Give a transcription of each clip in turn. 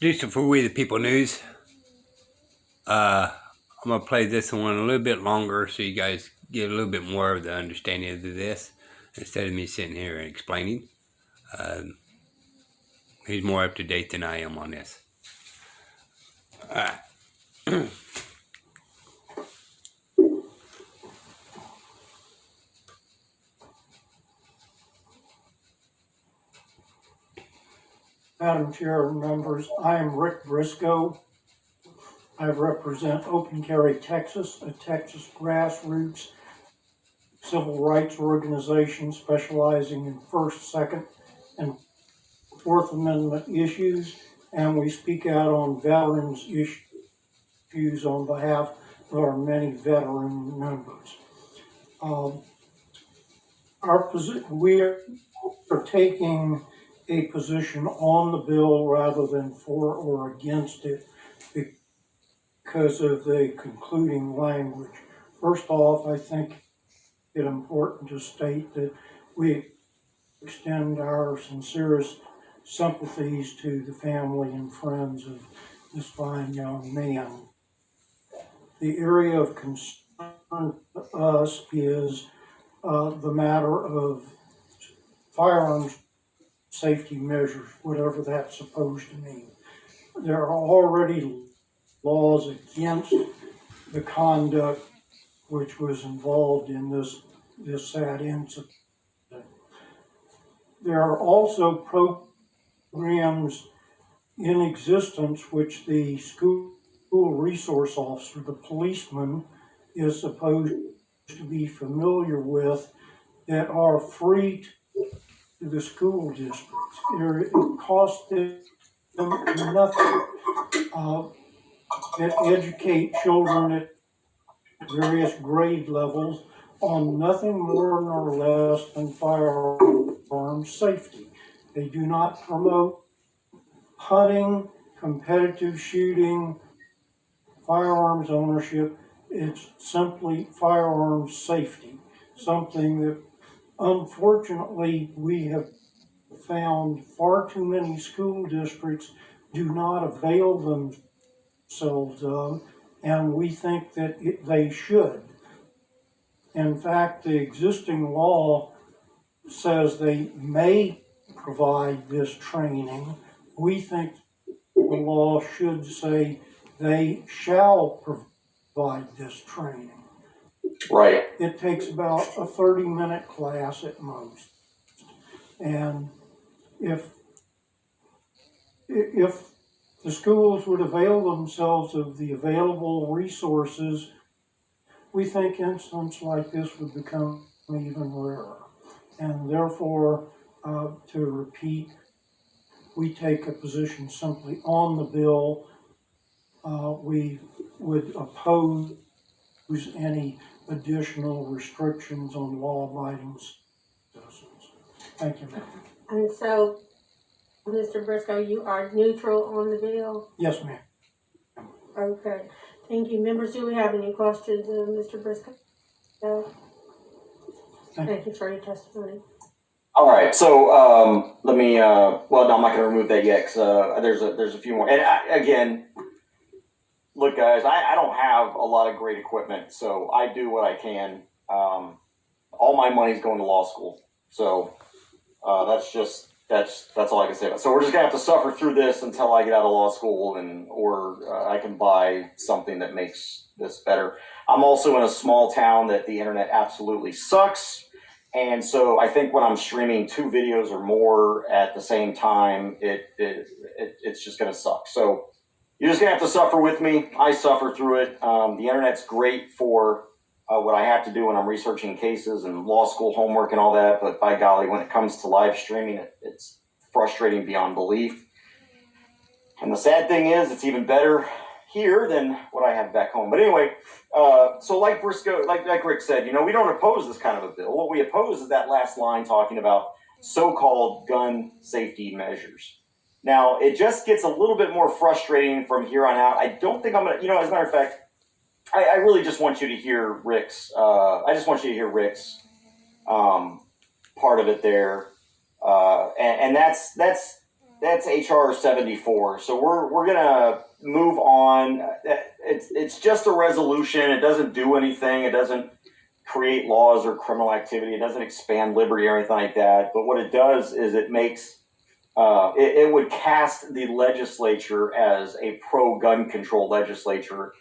do some for We the People news. I'm gonna play this one a little bit longer so you guys get a little bit more of the understanding of this instead of me sitting here and explaining. He's more up to date than I am on this. Madam Chair, members, I am Rick Briscoe. I represent Open Carry Texas, a Texas grassroots civil rights organization specializing in First, Second, and Fourth Amendment issues, and we speak out on veterans issues on behalf of our many veteran members. We are taking a position on the bill rather than for or against it because of the concluding language. First off, I think it's important to state that we extend our sincerest sympathies to the family and friends of this fine young man. The area of concern to us is the matter of firearms safety measures, whatever that's supposed to mean. There are already laws against the conduct which was involved in this sad incident. There are also programs in existence which the school resource officer, the policeman, is supposed to be familiar with that are free to the school districts. It costs them nothing. That educate children at various grade levels on nothing more nor less than firearm safety. They do not promote hunting, competitive shooting, firearms ownership. It's simply firearms safety, something that unfortunately we have found far too many school districts do not avail themselves of, and we think that they should. In fact, the existing law says they may provide this training. We think the law should say they shall provide this training. Right. It takes about a 30-minute class at most. And if the schools would avail themselves of the available resources, we think incidents like this would become even rarer. And therefore, to repeat, we take a position simply on the bill. We would oppose any additional restrictions on law-abiding citizens. Thank you, ma'am. And so, Mr. Briscoe, you are neutral on the bill? Yes, ma'am. Okay. Thank you. Members, do we have any questions of Mr. Briscoe? No? Thank you for your testimony. All right. So let me. Well, no, I'm not going to remove that yet because there's a few more. And again, look, guys, I don't have a lot of great equipment, so I do what I can. All my money's going to law school, so that's all I can say about it. So we're just gonna have to suffer through this until I get out of law school, or I can buy something that makes this better. I'm also in a small town that the internet absolutely sucks, and so I think when I'm streaming 2 videos or more at the same time, it's just gonna suck. So you're just gonna have to suffer with me. I suffer through it. The internet's great for what I have to do when I'm researching cases and law school homework and all that, but by golly, when it comes to live streaming, it's frustrating beyond belief. And the sad thing is, it's even better here than what I have back home. But anyway, so like Briscoe, like Rick said, we don't oppose this kind of a bill. What we oppose is that last line talking about so-called gun safety measures. Now, it just gets a little bit more frustrating from here on out. I don't think I'm going to, as a matter of fact, I really just want you to hear Rick's, part of it there. And that's that's HR 74. So we're gonna move on. It's just a resolution. It doesn't do anything. It doesn't create laws or criminal activity. It doesn't expand liberty or anything like that. But what it does is it makes it would cast the legislature as a pro-gun control legislature,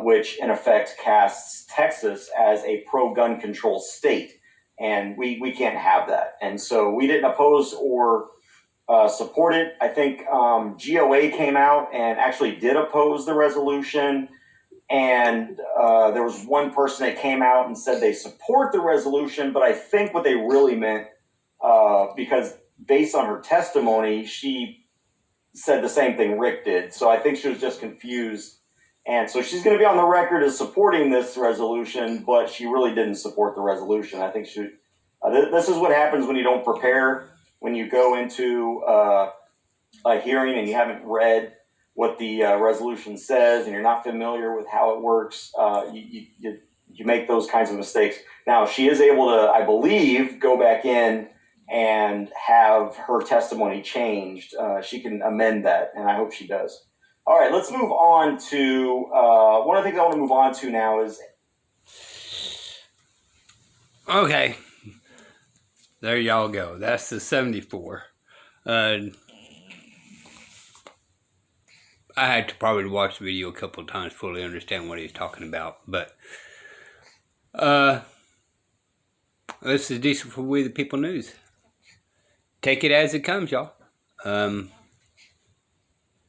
which in effect casts Texas as a pro-gun control state. And we can't have that. And so we didn't oppose or support it. I think GOA came out and actually did oppose the resolution. And there was one person that came out and said they support the resolution, but I think what they really meant, because based on her testimony, she said the same thing Rick did. So I think she was just confused. And so she's going to be on the record as supporting this resolution, but she really didn't support the resolution. I think this is what happens when you don't prepare, when you go into a hearing and you haven't read what the resolution says and you're not familiar with how it works. You make those kinds of mistakes. Now, she is able to, I believe, go back in and have her testimony changed. She can amend that, and I hope she does. All right, let's move on to one of the things I want to move on to now is. Okay. There y'all go. That's the 74. I had to probably watch the video a couple of times to fully understand what he's talking about. But this is decent for We the People News. Take it as it comes, y'all.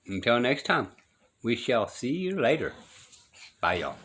Until next time, we shall see you later. Bye, y'all.